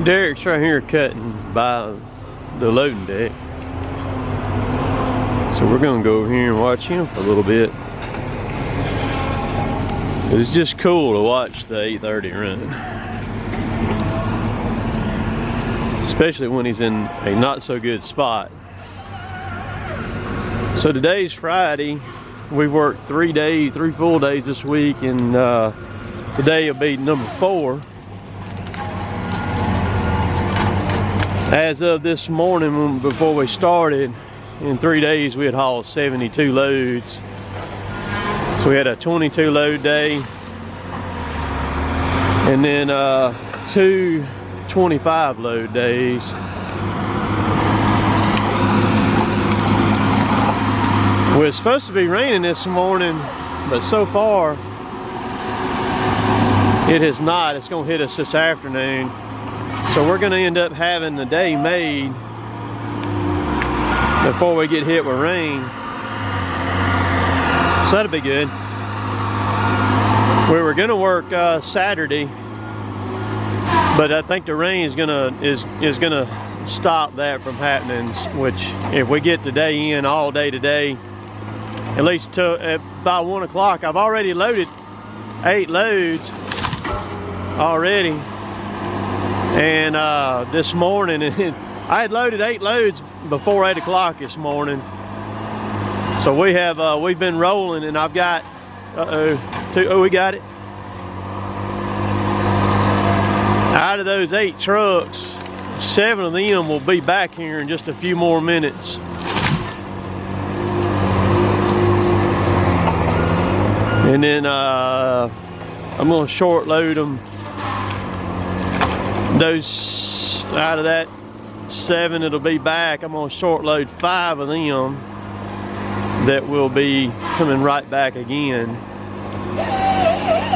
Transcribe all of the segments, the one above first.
Derek's right here cutting by the loading deck. So we're gonna go over here and watch him for a little bit. It's just cool to watch the 830 run. Especially when he's in a not so good spot. So today's Friday. We've worked 3 full days this week, and today will be number 4. As of this morning, before we started, in 3 days we had hauled 72 loads. So we had a 22 load day, and then 2 25 load days. Well, it's supposed to be raining this morning, but so far it has not. It's gonna hit us this afternoon. So we're gonna end up having the day made before we get hit with rain. So that'll be good. We were gonna work Saturday, but I think the rain is gonna stop that from happening. Which, if we get the day in all day today, at least by 1 o'clock, I've already loaded 8 loads already. And this morning, I had loaded 8 loads before 8 o'clock this morning. So we've been rolling, and I've got, we got it. Out of those 8 trucks, 7 of them will be back here in just a few more minutes. And then I'm gonna short load them. Those, out of that 7 that'll be back, I'm gonna short load 5 of them that will be coming right back again.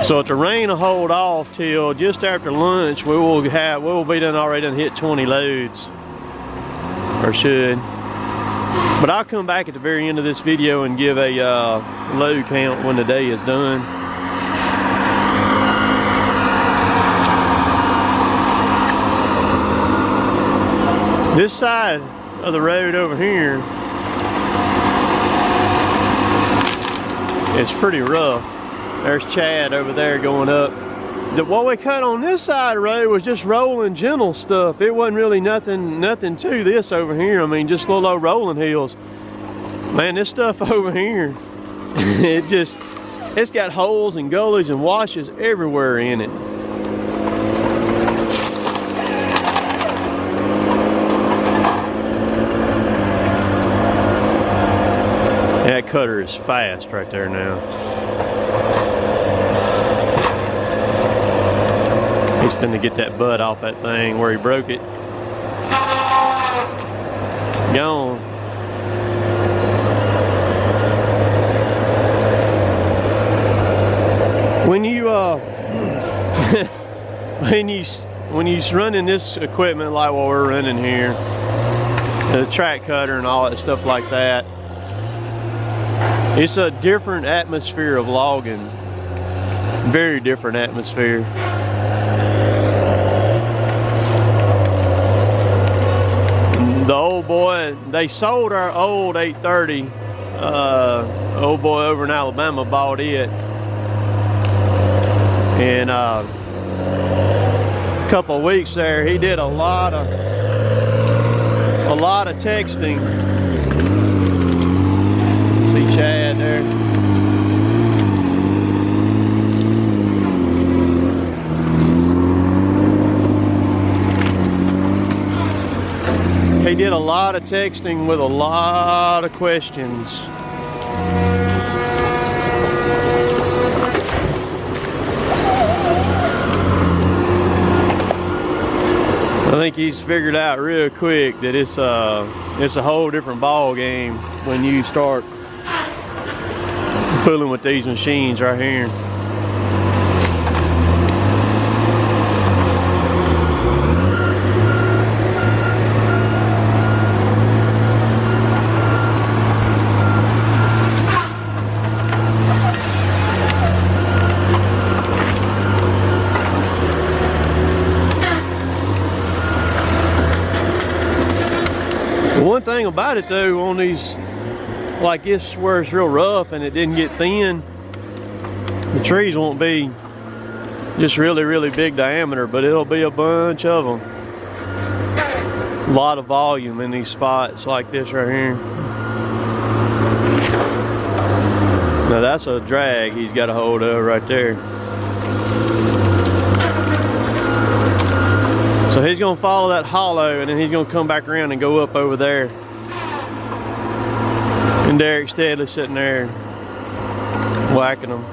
So if the rain will hold off till just after lunch, we will be already done hit 20 loads, or should. But I'll come back at the very end of this video and give a load count when the day is done. This side of the road over here, it's pretty rough. There's Chad over there going up. What we cut on this side of the road was just rolling gentle stuff. It wasn't really nothing to this over here. I mean, just little old rolling hills. Man, this stuff over here, it's got holes and gullies and washes everywhere in it. That cutter is fast right there now. He's finna get that butt off that thing where he broke it. Gone. When you when you running this equipment like what we're running here, the track cutter and all that stuff like that, it's a different atmosphere of logging. Very different atmosphere. The old boy, they sold our old 830. Old boy over in Alabama bought it. And a couple of weeks there, he did a lot of texting. See Chad there. He did a lot of texting with a lot of questions. I think he's figured out real quick that it's a whole different ball game when you start fooling with these machines right here. one thing about it though, on these like this where it's real rough and it didn't get thin, the trees won't be just really big diameter, but it'll be a bunch of them. A lot of volume in these spots like this right here. Now that's a drag he's got a hold of right there. So he's gonna follow that hollow and then he's gonna come back around and go up over there. And Derek Steadley sitting there whacking them.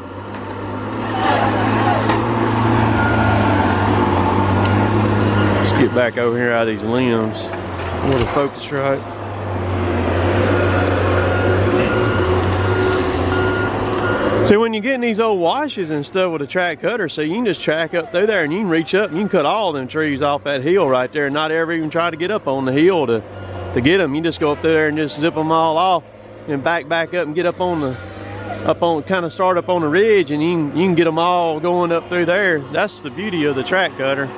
Let's get back over here out of these limbs. I want to focus right. See, when you're getting these old washes and stuff with a track cutter, so you can just track up through there and you can reach up and you can cut all them trees off that hill right there and not ever even try to get up on the hill to get them. You just go up through there and just zip them all off and back up and get up on kind of start up on the ridge, and you can get them all going up through there. That's the beauty of the track cutter.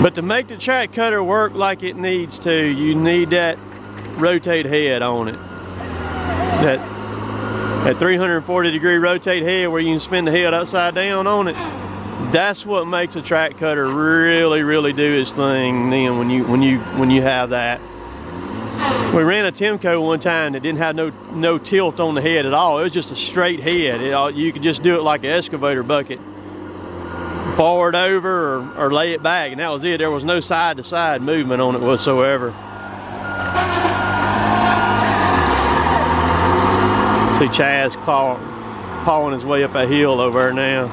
But to make the track cutter work like it needs to, you need that rotate head on it. That 340 degree rotate head where you can spin the head upside down on it. That's what makes a track cutter really do its thing. Then when you have that. We ran a Timco one time that didn't have no tilt on the head at all. It was just a straight head. You could just do it like an excavator bucket. Forward over or lay it back, and that was it. There was no side to side movement on it whatsoever. See Chaz pawing his way up a hill over there now.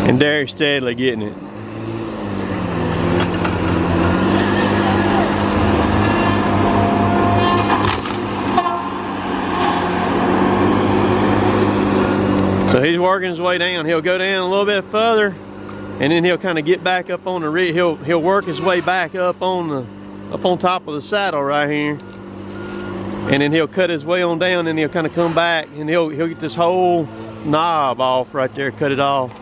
And Derek Steadley getting it. So he's working his way down. He'll go down a little bit further, and then he'll kind of get back up on the ridge. He'll work his way back up on top of the saddle right here, and then he'll cut his way on down, and he'll kind of come back, and he'll get this whole knob off right there, cut it off.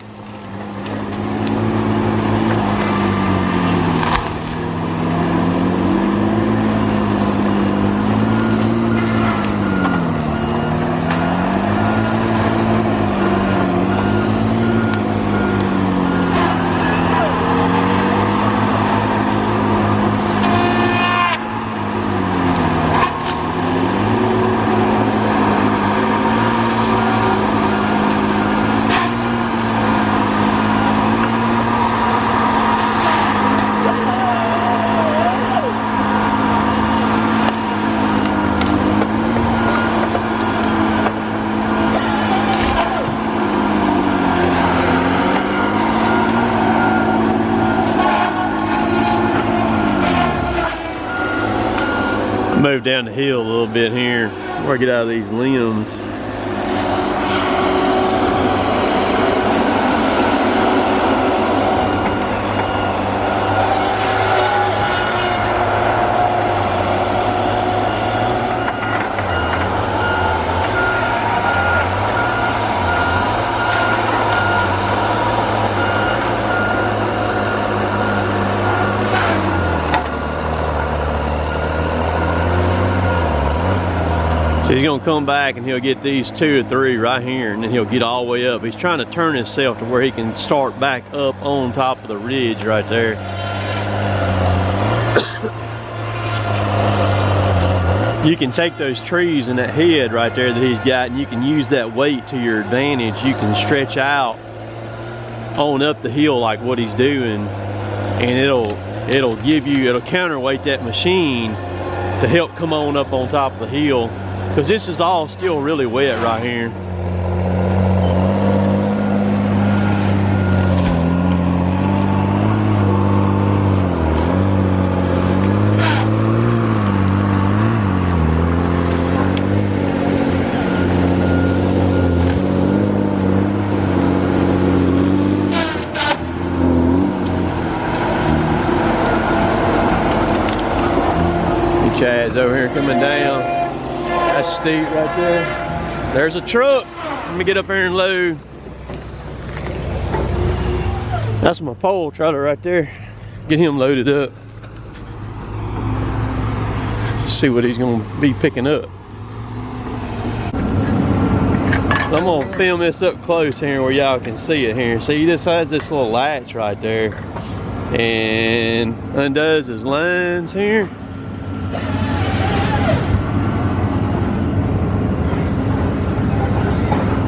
Move down the hill a little bit here before I get out of these limbs. So he's gonna come back and he'll get these 2 or 3 right here, and then he'll get all the way up. He's trying to turn himself to where he can start back up on top of the ridge right there. You can take those trees and that head right there that he's got, and you can use that weight to your advantage. You can stretch out on up the hill like what he's doing, and it'll counterweight that machine to help come on up on top of the hill. Because this is all still really wet right here. Chad's over here coming down. That's steep right there. There's a truck. Let me get up here and load. That's my pole trailer right there. Get him loaded up. See what he's gonna be picking up. So I'm gonna film this up close here where y'all can see it here. See, he just has this little latch right there and undoes his lines here.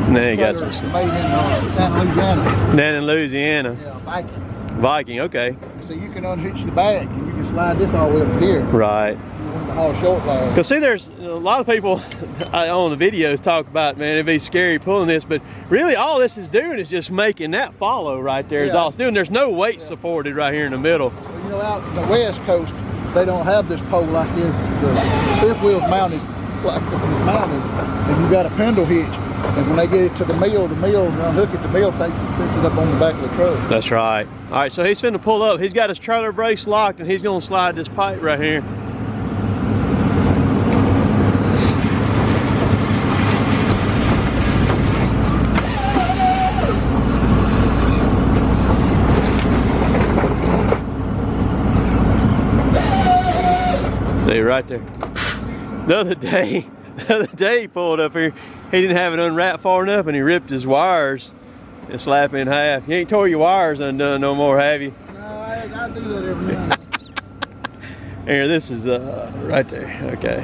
Now you got some down in Louisiana. Yeah, Viking. Viking, okay. So you can unhitch the back and you can slide this all the way up here. Right. All short line. Because see, there's a lot of people on the videos talk about, man, it'd be scary pulling this, but really all this is doing is just making that follow right there is all it's doing. There's no weight supported right here in the middle. Well, you know, out the west coast, they don't have this pole like this. The fifth wheel's mounted like mounted, and you got a pendle hitch. And when they get it to the mill unhook it, the mill takes it, sets it up on the back of the truck. That's right. All right, so he's finna pull up. He's got his trailer brace locked, and he's gonna slide this pipe right here. See, right there. The other day he pulled up here, he didn't have it unwrapped far enough and he ripped his wires and slapped it in half. You ain't tore your wires undone no more, have you? No, I do that every now. Here, this is right there. Okay.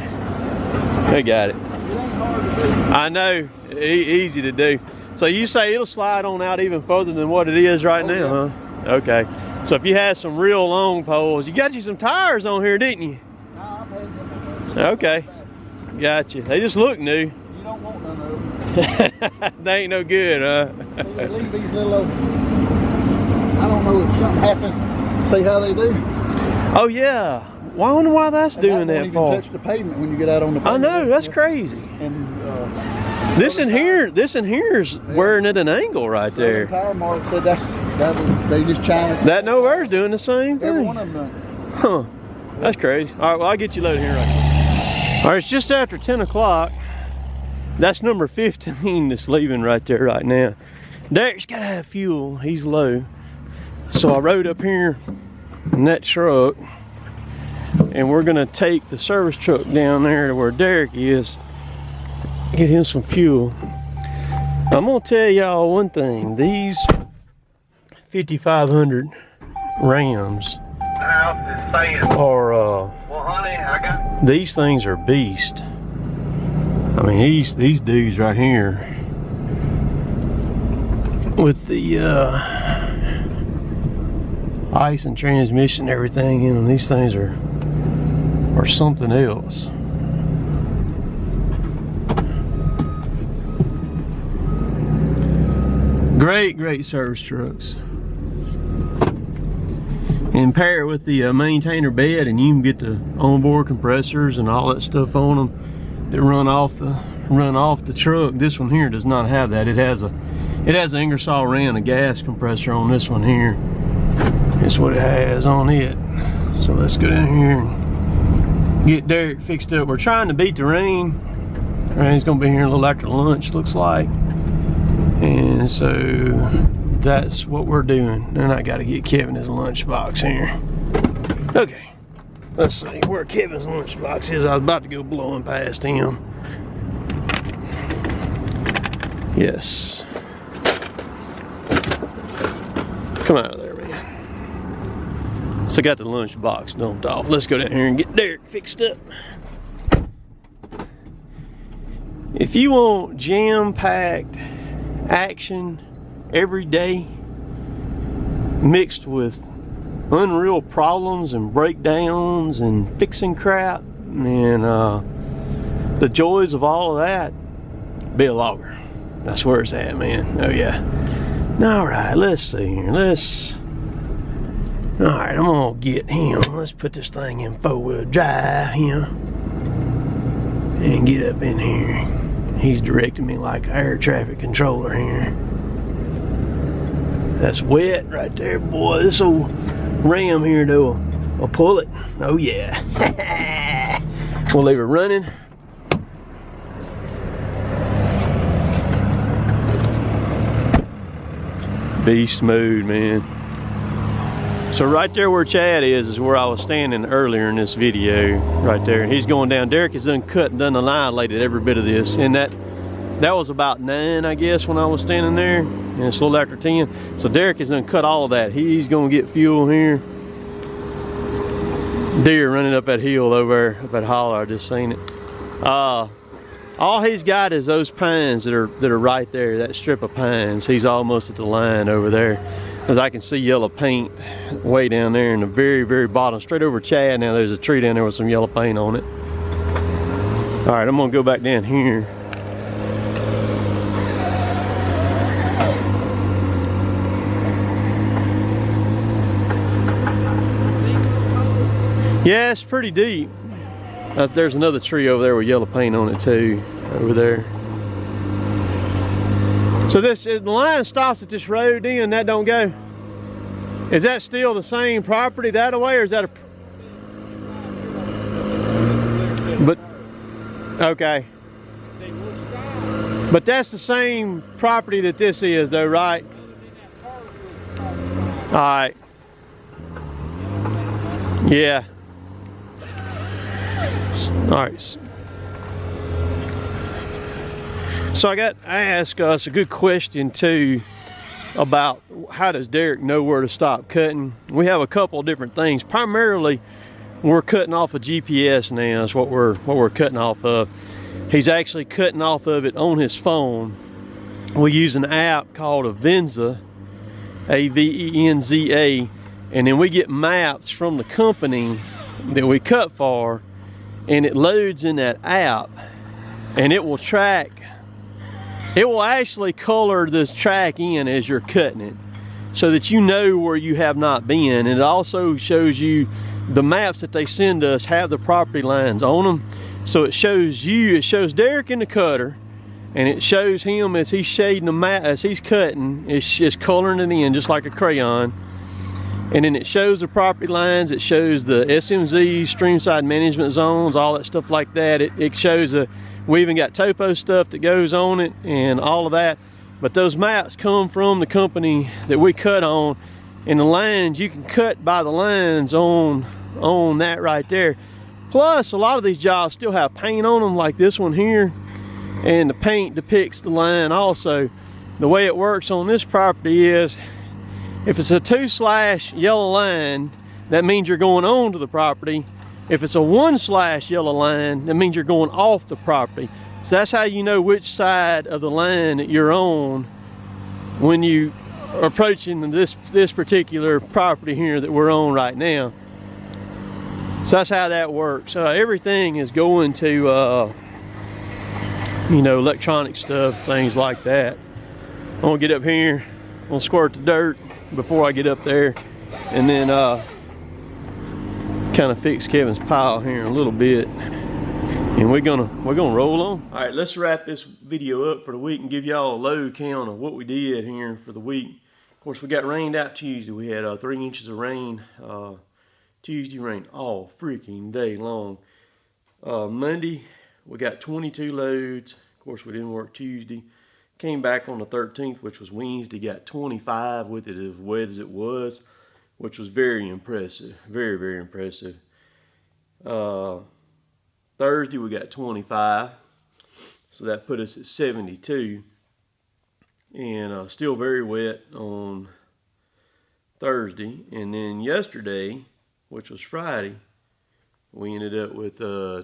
They got it. It ain't hard to do. I know, easy to do. So you say it'll slide on out even further than what it is right now, huh? Okay. So if you had some real long poles, you got you some tires on here, didn't you? No, I've had them. Okay. Gotcha. They just look new. You don't want none of them. They ain't no good, huh? So they leave these little open. I don't know if something happened. See how they do? Oh yeah. Well, I wonder why that's doing that for. You won't even touch the pavement when you get out on the pavement. I know, that's crazy. And this in here's wearing at an angle right there. Tire Mark said they just china. That Novair's doing the same thing. Every one of them done. Huh. That's crazy. All right, well, I'll get you loaded here right now. All right, it's just after 10 o'clock. That's number 15 that's leaving right there right now. Derek's got to have fuel. He's low. So I rode up here in that truck, and we're going to take the service truck down there to where Derek is, get him some fuel. I'm going to tell y'all one thing. These 5500 Rams are these things are beast. I mean, these dudes right here with the ice and transmission and everything in them, these things are something else. Great service trucks. And pair it with the maintainer bed, and you can get the onboard compressors and all that stuff on them that run off the truck. This one here does not have that. It has an Ingersoll Rand, a gas compressor on this one here. That's what it has on it. So let's go down here and get Derek fixed up. We're trying to beat the rain. Rain's gonna be here a little after lunch, looks like. And so that's what we're doing. And I gotta get Kevin his lunchbox here. Okay, let's see where Kevin's lunchbox is. I was about to go blowing past him. Yes. Come out of there, man. So I got the lunchbox dumped off. Let's go down here and get Derek fixed up. If you want jam-packed action every day mixed with unreal problems and breakdowns and fixing crap and the joys of all of that, be a logger. That's where it's at, man. Oh yeah. All right, let's see here. All right, I'm gonna get him. Let's put this thing in 4-wheel drive here and get up in here. He's directing me like an air traffic controller here. That's wet right there, boy. This old Ram here though will pull it. Oh yeah. We'll leave it running. Beast mode, man. So right there where Chad is where I was standing earlier in this video, right there. He's going down. Derek has done cut and done annihilated every bit of this. And that was about 9, I guess, when I was standing there. And it's a little after 10. So Derek has done cut all of that. He's gonna get fuel here. Deer running up that hill over there, up that holler, I just seen it. All he's got is those pines that are right there, that strip of pines. He's almost at the line over there. As I can see yellow paint way down there in the very, very bottom. Straight over Chad now, there's a tree down there with some yellow paint on it. All right, I'm gonna go back down here. Yeah, it's pretty deep. There's another tree over there with yellow paint on it too, over there. So the line stops at this road, then that don't go. Is that still the same property that way, or is that a? But okay. But that's the same property that this is, though, right? All right. Yeah. All right. So I asked us a good question too about how does Derek know where to stop cutting. We have a couple of different things. Primarily, we're cutting off of GPS now. That's what we're cutting off of. He's actually cutting off of it on his phone. We use an app called Avenza, A-V-E-N-Z-A, and then we get maps from the company that we cut for, and it loads in that app, and it will track. It will actually color this track in as you're cutting it so that you know where you have not been. And it also shows you the maps that they send us have the property lines on them. So it shows you, it shows Derek in the cutter, and it shows him as he's shading the map, as he's cutting, it's just coloring it in just like a crayon. And then it shows the property lines, it shows the SMZ, streamside management zones, all that stuff like that. It shows we even got topo stuff that goes on it and all of that. But those maps come from the company that we cut on, and the lines, you can cut by the lines on that right there. Plus, a lot of these jobs still have paint on them, like this one here, and the paint depicts the line also. The way it works on this property is, if it's a 2/ yellow line, that means you're going on to the property. If it's a 1/ yellow line, that means you're going off the property. So that's how you know which side of the line that you're on when you are approaching this particular property here that we're on right now. So that's how that works. Everything is going to, you know, electronic stuff, things like that. I'm gonna get up here, I'm gonna squirt the dirt before I get up there, and then kind of fix Kevin's pile here in a little bit, and we're gonna roll on. All right, let's wrap this video up for the week and give y'all a load count of what we did here for the week. Of course, we got rained out Tuesday. We had 3 inches of rain. Tuesday rained all freaking day long. Monday we got 22 loads. Of course, we didn't work Tuesday. Came back on the 13th, which was Wednesday, got 25 with it as wet as it was, which was very impressive, very, very impressive. Thursday we got 25, so that put us at 72, and still very wet on Thursday. And then yesterday, which was Friday, we ended up with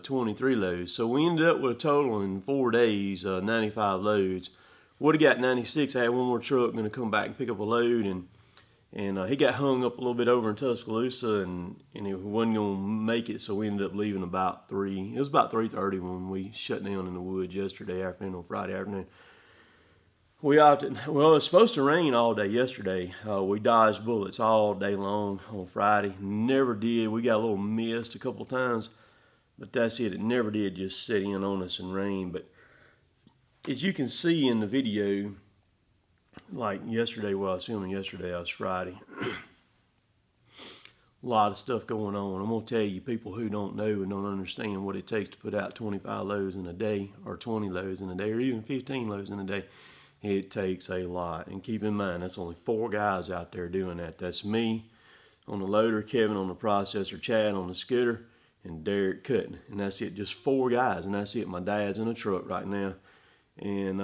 23 loads. So we ended up with a total in 4 days, 95 loads. Would have got 96. I had one more truck going to come back and pick up a load, and he got hung up a little bit over in Tuscaloosa, and he wasn't going to make it, so we ended up leaving about 3. It was about 3:30 when we shut down in the woods yesterday afternoon, on Friday afternoon. We opted, well, it was supposed to rain all day yesterday. We dodged bullets all day long on Friday. Never did. We got a little mist a couple of times, but that's it. It never did just set in on us and rain. But as you can see in the video, like yesterday, well, I was filming yesterday, I was Friday. a lot of stuff going on. I'm going to tell you, people who don't know and don't understand what it takes to put out 25 loads in a day, or 20 loads in a day, or even 15 loads in a day, it takes a lot. And keep in mind, that's only 4 guys out there doing that. That's me on the loader, Kevin on the processor, Chad on the skidder, and Derek cutting. And that's it, just 4 guys, and that's it. My dad's in a truck right now. And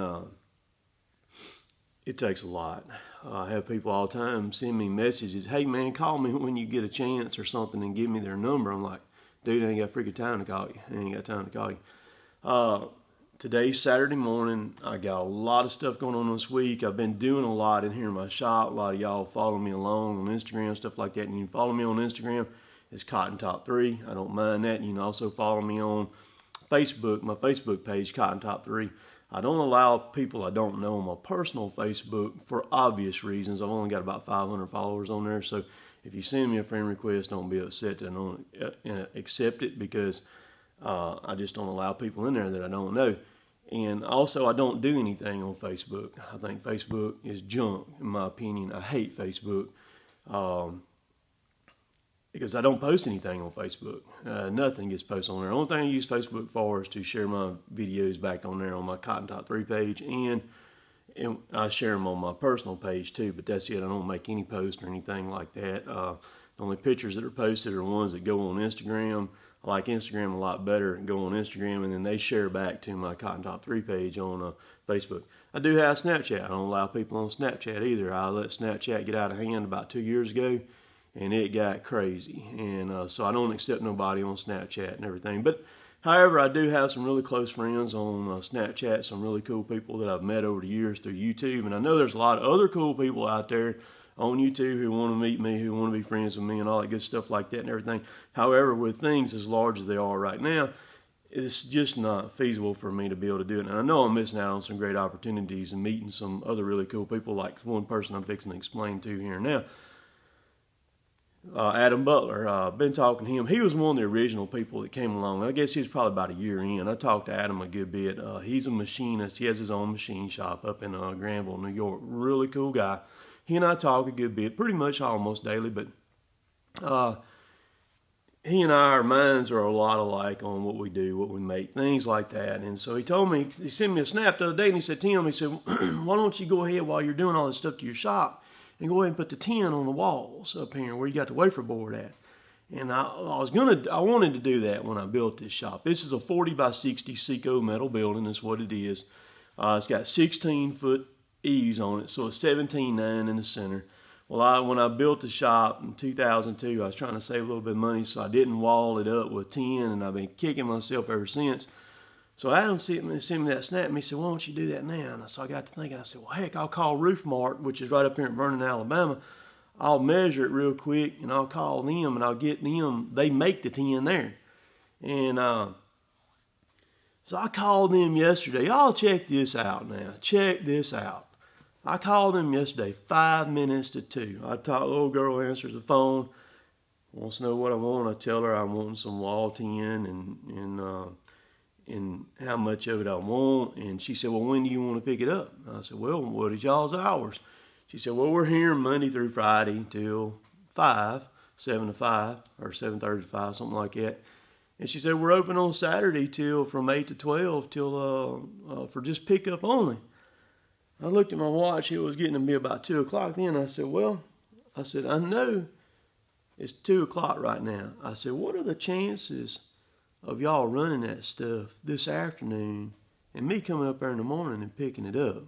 it takes a lot. I have people all the time send me messages, hey man, call me when you get a chance or something, and give me their number. I'm like, dude, I ain't got freaking time to call you. I ain't got time to call you. Today's Saturday morning. I got a lot of stuff going on this week. I've been doing a lot in here in my shop. A lot of y'all follow me along on Instagram, stuff like that. And you can follow me on Instagram. It's Cotton Top 3. I don't mind that. You can also follow me on Facebook, my Facebook page, Cotton Top 3. I don't allow people I don't know on my personal Facebook for obvious reasons. I've only got about 500 followers on there, so if you send me a friend request, don't be upset that I don't accept it, because I just don't allow people in there that I don't know. And also, I don't do anything on Facebook. I think Facebook is junk, in my opinion. I hate Facebook. Because I don't post anything on Facebook. Nothing gets posted on there. The only thing I use Facebook for is to share my videos back on there on my Cotton Top 3 page, and I share them on my personal page too, but that's it. I don't make any posts or anything like that. The only pictures that are posted are ones that go on Instagram. I like Instagram a lot better, go on Instagram, and then they share back to my Cotton Top 3 page on Facebook. I do have Snapchat. I don't allow people on Snapchat either. I let Snapchat get out of hand about 2 years ago, and it got crazy. And so I don't accept nobody on Snapchat and everything. But however, I do have some really close friends on Snapchat, some really cool people that I've met over the years through YouTube. And I know there's a lot of other cool people out there on YouTube who want to meet me, who want to be friends with me, and all that good stuff like that and everything. However, with things as large as they are right now, it's just not feasible for me to be able to do it. And I know I'm missing out on some great opportunities and meeting some other really cool people, like one person I'm fixing to explain to here now. Adam Butler, been talking to him. He was one of the original people that came along. I guess he was probably about a year in. I talked to Adam a good bit. He's a machinist. He has his own machine shop up in Granville, New York. Really cool guy. He and I talk a good bit, pretty much almost daily, but he and I, our minds are a lot alike on what we do, what we make, things like that. And so he told me, he sent me a snap the other day, and he said, Tim, he said, why don't you go ahead while you're doing all this stuff to your shop and go ahead and put the tin on the walls up here where you got the wafer board at. And I wanted to do that when I built this shop. This is a 40 by 60 Seco metal building, is what it is. It's got 16-foot eaves on it, so it's 17.9 in the center. Well, when I built the shop in 2002, I was trying to save a little bit of money, so I didn't wall it up with tin, and I've been kicking myself ever since. So Adam sent me that snap, and he said, why don't you do that now? And so I got to thinking, I said, well, heck, I'll call Roofmark, which is right up here in Vernon, Alabama. I'll measure it real quick, and I'll call them, and I'll get them. They make the tin there. And so I called them yesterday. Y'all check this out now. Check this out. I called them yesterday, 5 minutes to 2. The little girl answers the phone, wants to know what I want. I tell her I'm wanting some wall tin and how much of it I want. And she said, well, when do you want to pick it up? I said, well, what is y'all's hours? She said, well, we're here Monday through Friday till 5, 7 to 5, or 7:30 to 5, something like that. And she said, we're open on Saturday from 8 to 12 till for just pickup only. I looked at my watch. It was getting to be about 2 o'clock then. I said, well, I know it's 2 o'clock right now. I said, what are the chances of y'all running that stuff this afternoon and me coming up there in the morning and picking it up?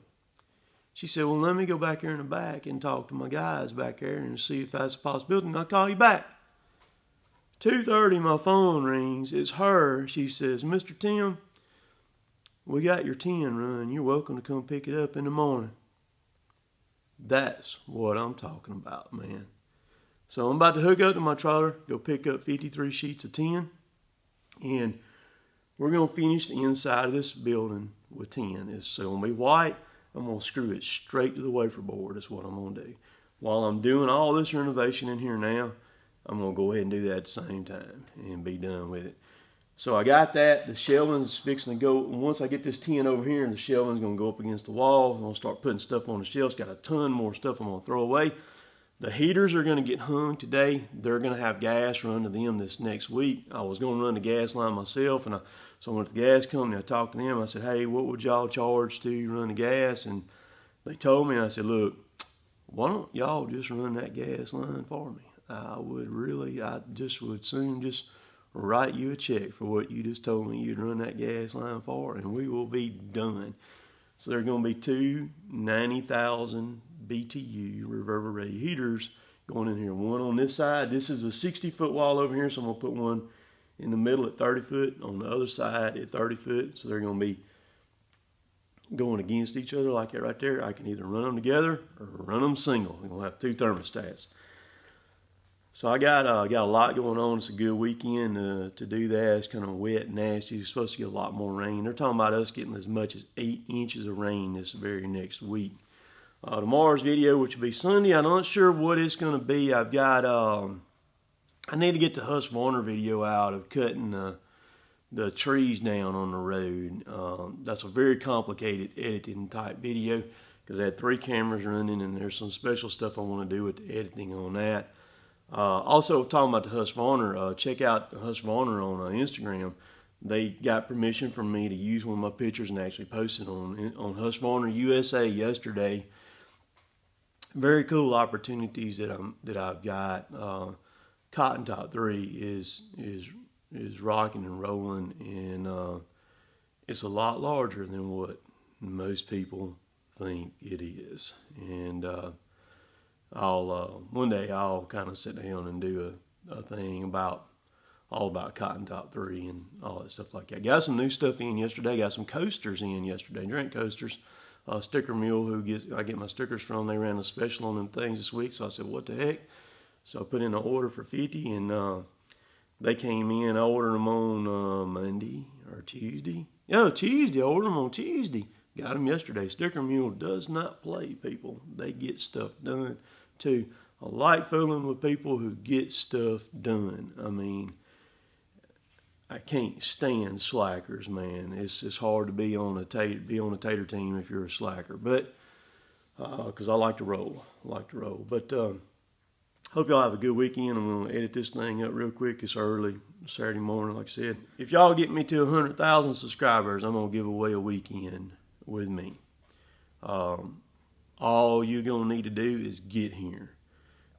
She said, well, let me go back here in the back and talk to my guys back there and see if that's a possibility, and I'll call you back. 2:30, my phone rings. It's her. She says, Mr. Tim, we got your tin run. You're welcome to come pick it up in the morning. That's what I'm talking about, man. So I'm about to hook up to my trailer, go pick up 53 sheets of tin, and we're going to finish the inside of this building with tin. It's going to be white. I'm going to screw it straight to the wafer board. That's what I'm going to do. While I'm doing all this renovation in here now, I'm going to go ahead and do that at the same time and be done with it. So I got that. The shelving's fixing to go. Once I get this tin over here, and the shelving's going to go up against the wall, I'm going to start putting stuff on the shelves. Got a ton more stuff I'm going to throw away. The heaters are going to get hung today. They're going to have gas run to them this next week. I was going to run the gas line myself, and so I went to the gas company. I talked to them. I said, hey, what would y'all charge to run the gas? And they told me, and I said, look, why don't y'all just run that gas line for me? I just would soon just write you a check for what you just told me you'd run that gas line for, and we will be done. So there are going to be two 90,000 BTU reverberated heaters going in here. One on this side. This is a 60-foot wall over here, so I'm going to put one in the middle at 30 foot, on the other side at 30 foot. So they're going to be going against each other like that right there. I can either run them together or run them single. We're going to have two thermostats. So I got a lot going on. It's a good weekend to do that. It's kind of wet and nasty. It's supposed to get a lot more rain. They're talking about us getting as much as 8 inches of rain this very next week. Tomorrow's video, which will be Sunday, I'm not sure what it's going to be. I've got, I need to get the Husqvarna video out of cutting the trees down on the road. That's a very complicated editing type video because I had 3 cameras running, and there's some special stuff I want to do with the editing on that. Also, talking about the Husqvarna, check out the Husqvarna on Instagram. They got permission from me to use one of my pictures and actually post it on Husqvarna USA yesterday. Very cool opportunities that I've got. Cotton Top 3 is rocking and rolling, and it's a lot larger than what most people think it is. And one day I'll kind of sit down and do a thing all about Cotton Top 3 and all that stuff like that. Got some new stuff in yesterday. Got some coasters in yesterday, drink coasters. Sticker Mule, I get my stickers from, they ran a special on them things this week, so I said, what the heck? So I put in an order for 50, and they came in. I ordered them on Monday or Tuesday. No, Tuesday. I ordered them on Tuesday. Got them yesterday. Sticker Mule does not play, people. They get stuff done too. I like fooling with people who get stuff done. I mean, I can't stand slackers, man. It's hard to be on a tater team if you're a slacker, but because I like to roll. But hope y'all have a good weekend. I'm gonna edit this thing up real quick. It's early Saturday morning, like I said. If y'all get me to 100,000 subscribers, I'm gonna give away a weekend with me. All you're gonna need to do is get here.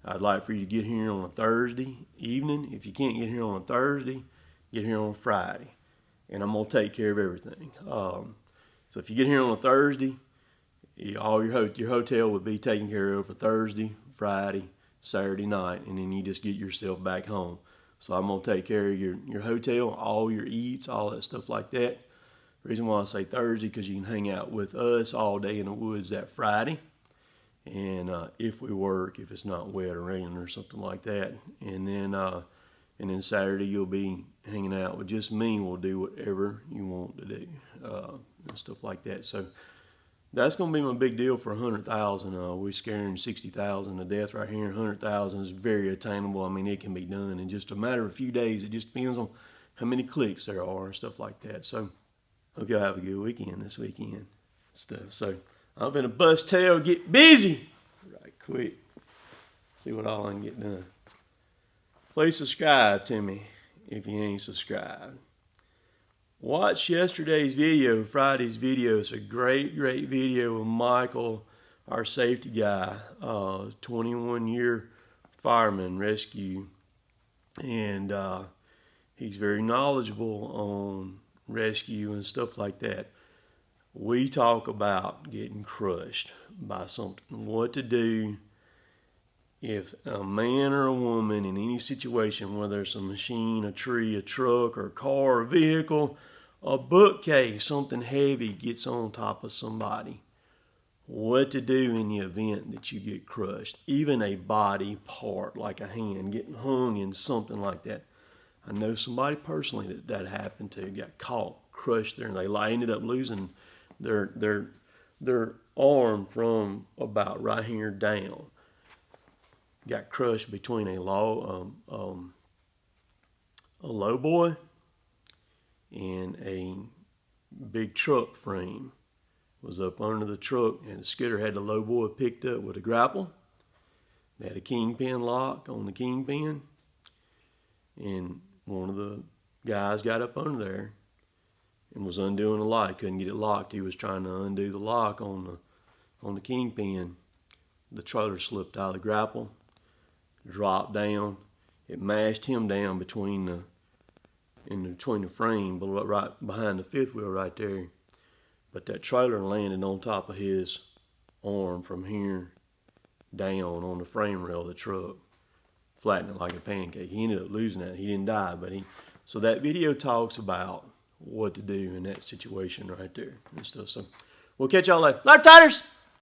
I'd like for you to get here on a Thursday evening. If you can't get here on a Thursday, get here on Friday, and I'm gonna take care of everything. So if you get here on a Thursday, all your hotel would be taken care of for Thursday, Friday, Saturday night, and then you just get yourself back home. So I'm gonna take care of your hotel, all your eats, all that stuff like that. The reason why I say Thursday, because you can hang out with us all day in the woods that Friday, and if we work, if it's not wet or raining or something like that, and then Saturday you'll be hanging out with just me. We'll do whatever you want to do and stuff like that. So that's going to be my big deal for 100,000. We're scaring 60,000 to death right here. 100,000 is very attainable. I mean, it can be done in just a matter of a few days. It just depends on how many clicks there are and stuff like that. So hope y'all have a good weekend this weekend. So I'm going to bust tail, get busy right quick. See what all I can get done. Please subscribe to me if you ain't subscribed. Watch yesterday's video, Friday's video. It's a great video with Michael, our safety guy, 21-year fireman rescue. And he's very knowledgeable on rescue and stuff like that. We talk about getting crushed by something, what to do if a man or a woman in any situation, whether it's a machine, a tree, a truck, or a car, a vehicle, a bookcase, something heavy gets on top of somebody, what to do in the event that you get crushed. Even a body part like a hand getting hung in something like that. I know somebody personally that happened to, got caught, crushed there, and they ended up losing their arm from about right here down. Got crushed between a low boy and a big truck frame. Was up under the truck, and the skidder had the low boy picked up with a grapple. They had a kingpin lock on the kingpin, and one of the guys got up under there and was undoing the lock. He couldn't get it locked. He was trying to undo the lock on the kingpin. The trailer slipped out of the grapple, dropped down. It mashed him down between the frame, but right behind the fifth wheel right there. But that trailer landed on top of his arm from here down on the frame rail of the truck, flattening it like a pancake. He ended up losing that. He didn't die, but so that video talks about what to do in that situation right there and stuff. So we'll catch y'all later. Later, Taters!